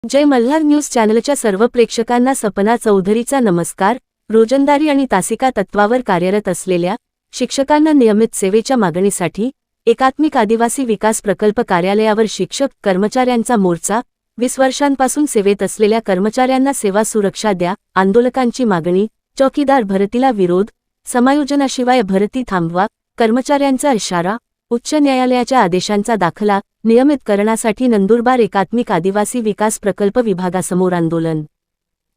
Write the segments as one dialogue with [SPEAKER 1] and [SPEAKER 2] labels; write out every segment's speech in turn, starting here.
[SPEAKER 1] जय Malhar news चॅनलच्या सर्व प्रेक्षकांना सपना चौधरीचा नमस्कार। रोजंदारी आणि तासिका तत्वावर कार्यरत असलेल्या शिक्षकांना नियमित सेवेच्या मागणीसाठी एकात्मिक आदिवासी विकास प्रकल्प कार्यालयावर शिक्षक कर्मचाऱ्यांचा मोर्चा। 20 वर्षांपासून सेवेत असलेल्या कर्मचाऱ्यांना सेवा सुरक्षा द्या आंदोलकांची मागणी। चौकीदार भरतीला विरोध, समायोजनाशिवाय भरती थांबवा, कर्मचाऱ्यांचा इशारा। उच्च न्यायालयाच्या आदेशांचा दाखला, नियमितकरणासाठी नंदुरबार एकात्मिक आदिवासी विकास प्रकल्प विभागासमोर आंदोलन।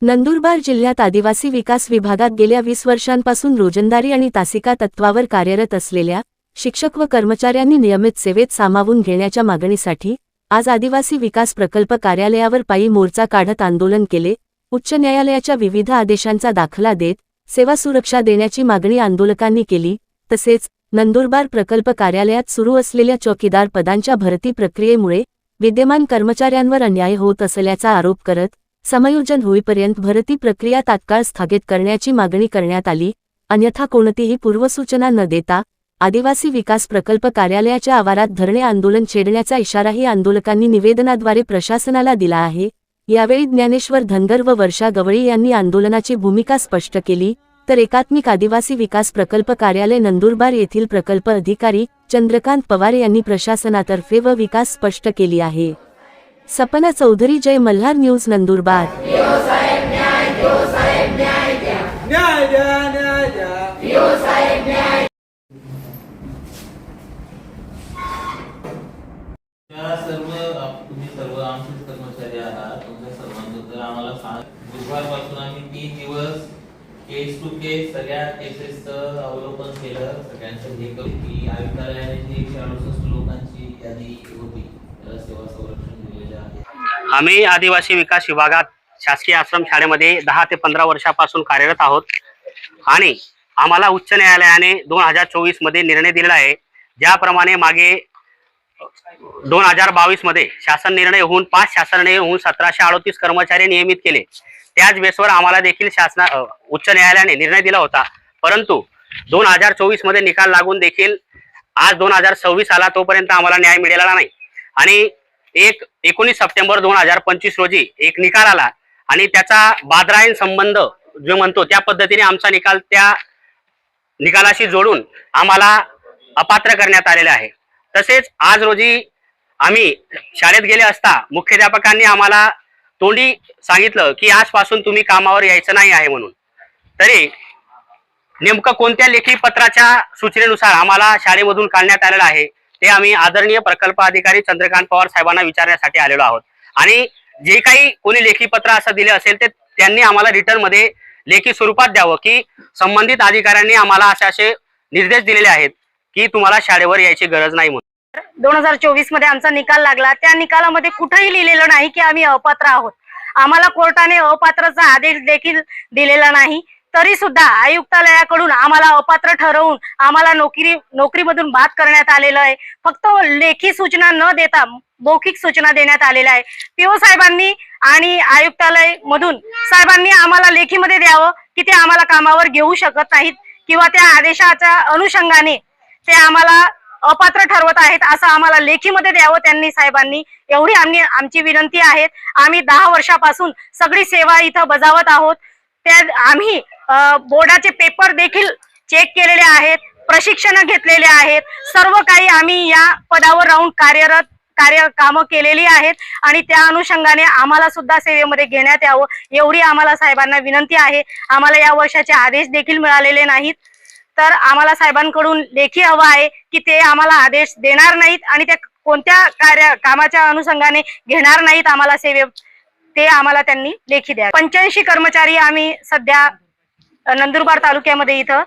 [SPEAKER 1] नंदुरबार जिल्ह्यात आदिवासी विकास विभागात गेल्या 20 वर्षांपासून रोजंदारी आणि तासिका तत्वावर कार्यरत असलेल्या शिक्षक व कर्मचाऱ्यांनी नियमित सेवेत सामावून घेण्याच्या मागणीसाठी आज आदिवासी विकास प्रकल्प कार्यालयावर पायी मोर्चा काढत आंदोलन केले। उच्च न्यायालयाच्या विविध आदेशांचा दाखला देत सेवा सुरक्षा देण्याची मागणी आंदोलकांनी केली। तसेच नंदुरबार प्रकल्प कार्यालयात सुरू असलेल्या चौकीदार पदांच्या भरती प्रक्रियेमुळे विद्यमान कर्मचाऱ्यांवर अन्याय होत असल्याचा आरोप करत समायोजन होईपर्यंत भरती प्रक्रिया तात्काळ स्थगित करण्याची मागणी करण्यात आली। अन्यथा कोणतीही पूर्वसूचना न देता आदिवासी विकास प्रकल्प कार्यालयाच्या आवारात धरणे आंदोलन छेडण्याचा इशाराही आंदोलकांनी निवेदनाद्वारे प्रशासनाला दिला आहे। यावेळी ज्ञानेश्वर धनगर व वर्षा गवळी यांनी आंदोलनाची भूमिका स्पष्ट केली, तर एकात्मिक आदिवासी विकास प्रकल्प कार्यालय नंदुरबार येथील प्रकल्प अधिकारी चंद्रकांत पवार यांनी प्रशासनातर्फे व विकास स्पष्ट केली आहे। सपना चौधरी, जय मल्हार न्यूज, नंदुरबार।
[SPEAKER 2] तुम्ही सर्व आमचेच कर्मचारी आहात। तुमच्या सर्वांबद्दल आम्हाला बुधवारपासून आम्ही 3 दिवस केस टू केस सगळ्या केसेसचं अवलोकन केलं। सगळ्यांचं हे करून की आयुक्तालयाने जी 168 लोकांची यादी होती त्याला सेवा संरक्षण दिलेले आहे।
[SPEAKER 3] आम्ही आदिवासी विकास विभागात शासकीय आश्रम शाळेमध्ये 10 ते 15 वर्षापासून कार्यरत आहोत आणि आम्हाला उच्च न्यायालयाने 2024 मध्ये निर्णय दिलेला आहे। ज्याप्रमाणे मागे 2022 मध्ये शासन निर्णय होऊन 5 शासन निर्णय होऊन 1738 कर्मचारी नियमित केले। त्याच बेसवर आम्हाला देखील उच्च न्यायालयाने निर्णय दिला होता, परंतु 2024 मध्ये निकाल लागून देखील आज 2026 आला, तोपर्यंत आम्हाला न्याय मिळाला नाही। आणि 19 सप्टेंबर 2025 रोजी एक निकाल आला आणि त्याचा बादरायन संबंध जो म्हणतो त्या पद्धतीने आमचा निकाल त्या निकालाशी जोडून आम्हाला अपात्र करण्यात आलेले आहे। तसेच आज रोजी आम्ही शाळेत गेले असता मुख्याध्यापकांनी आम्हाला तोंडी सांगितलं की आजपासून तुम्ही कामावर यायचं नाही आहे म्हणून। तरी नेमकं कोणत्या लेखी पत्राच्या सूचनेनुसार आम्हाला शाळेमधून काढण्यात आलेलं आहे ते आम्ही आदरणीय प्रकल्प अधिकारी चंद्रकांत पवार साहेबांना विचारण्यासाठी आलेलो आहोत। आणि जे काही कोणी लेखी पत्र असं दिले असेल ते त्यांनी आम्हाला रिटर्न मध्ये लेखी स्वरूपात द्यावं की संबंधित अधिकाऱ्यांनी आम्हाला असे निर्देश दिलेले आहेत की तुम्हाला शाळेवर यायची गरज नाही म्हणून।
[SPEAKER 4] 2024 मध्ये आमचा निकाल लागला, त्या निकालामध्ये कुठेही लिहिलेलं नाही की आम्ही अपात्र आहोत। आम्हाला कोर्टाने अपात्रचा आदेश देखील दिलेला नाही, तरी सुद्धा आयुक्तालयाकडून आम्हाला अपात्र ठरवून आम्हाला नोकरीमधून बाद करण्यात आलेलं आहे। फक्त लेखी सूचना न देता मौखिक सूचना देण्यात आलेल्या आहे। पीओ साहेबांनी आणि आयुक्तालय मधून साहेबांनी आम्हाला लेखीमध्ये द्यावं की ते आम्हाला कामावर घेऊ शकत नाहीत किंवा त्या आदेशाच्या अनुषंगाने ते आम्हाला अपात्र ठरवत आहेत असं आम्हाला लेखीमध्ये द्यावं त्यांनी साहेबांनी, एवढी आमची विनंती आहे। आम्ही 10 वर्षापासून सगळी सेवा इथं बजावत आहोत। त्या आम्ही बोर्डाचे पेपर देखील चेक केलेले आहेत, प्रशिक्षण घेतलेले आहेत, सर्व काही आम्ही या पदावर राहून कामं केलेली आहेत आणि त्या अनुषंगाने आम्हाला सुद्धा सेवेमध्ये घेण्यात यावं एवढी आम्हाला साहेबांना विनंती आहे। आम्हाला या वर्षाचे आदेश देखील मिळालेले नाहीत, तर आम्हाला साहेबांकडून लेखी हवा आहे की ते आम्हाला आदेश देणार नाहीत आणि ते कोणत्या कामाच्या अनुषंगाने घेणार नाहीत आम्हाला सेवे, ते आम्हाला त्यांनी लेखी द्या। 85 कर्मचारी आम्ही सध्या नंदुरबार तालुक्यामध्ये इथं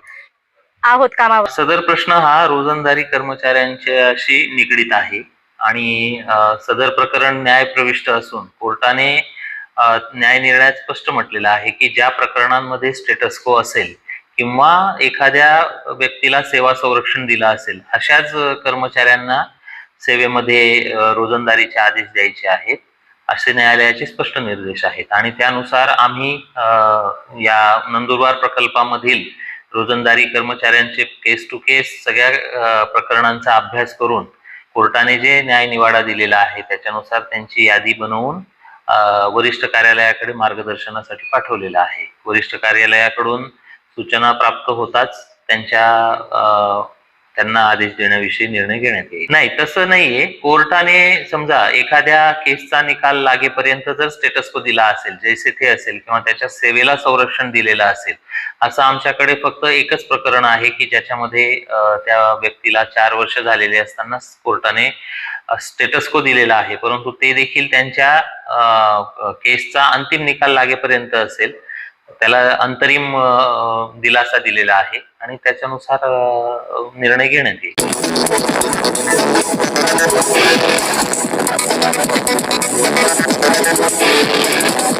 [SPEAKER 4] आहोत कामावर।
[SPEAKER 2] सदर प्रश्न हा रोजंदारी कर्मचाऱ्यांच्याशी निगडीत आहे आणि सदर प्रकरण न्याय प्रविष्ट असून कोर्टाने न्याय निर्णयात स्पष्ट म्हटलेलं आहे की ज्या प्रकरणांमध्ये स्टेटस को असेल किंवा एखाद्या व्यक्तीला सेवा संरक्षण दिला असेल अशाच कर्मचाऱ्यांना सेवेमध्ये रोजंदारीचे आदेश द्यायचे आहेत असे न्यायालयाचे स्पष्ट निर्देश आहेत। आणि त्यानुसार आम्ही या नंदुरबार प्रकल्पामधील रोजंदारी कर्मचाऱ्यांचे केस टू केस सगळ्या प्रकरणांचा अभ्यास करून कोर्टाने जे न्याय निवाडा दिलेला आहे त्याच्यानुसार त्यांची यादी बनवून वरिष्ठ कार्यालयाकडे मार्गदर्शनासाठी पाठवलेलं आहे. वरिष्ठ कार्यालयाकडून सूचना प्राप्त होताच त्यांना आदेश देण्याविषयी निर्णय घेण्यात येईल. नाही, तसं नाहीये. कोर्टाने समजा एखाद्या केसचा निकाल लागेपर्यंत जर स्टेटस को दिला असेल, जैसे थे असेल किंवा त्याच्या सेवेला संरक्षण दिलेलं असेल, असं आमच्याकडे फक्त एकच प्रकरण आहे की ज्याच्यामध्ये त्या व्यक्तीला 4 वर्ष झालेले असताना कोर्टाने स्टेटस को दिलेला आहे, परंतु ते देखील त्यांच्या केसचा अंतिम निकाल लागेपर्यंत असेल. त्याला अंतरिम दिलासा दिलेला आहे आणि त्याच्यानुसार निर्णय घेण्यात येईल.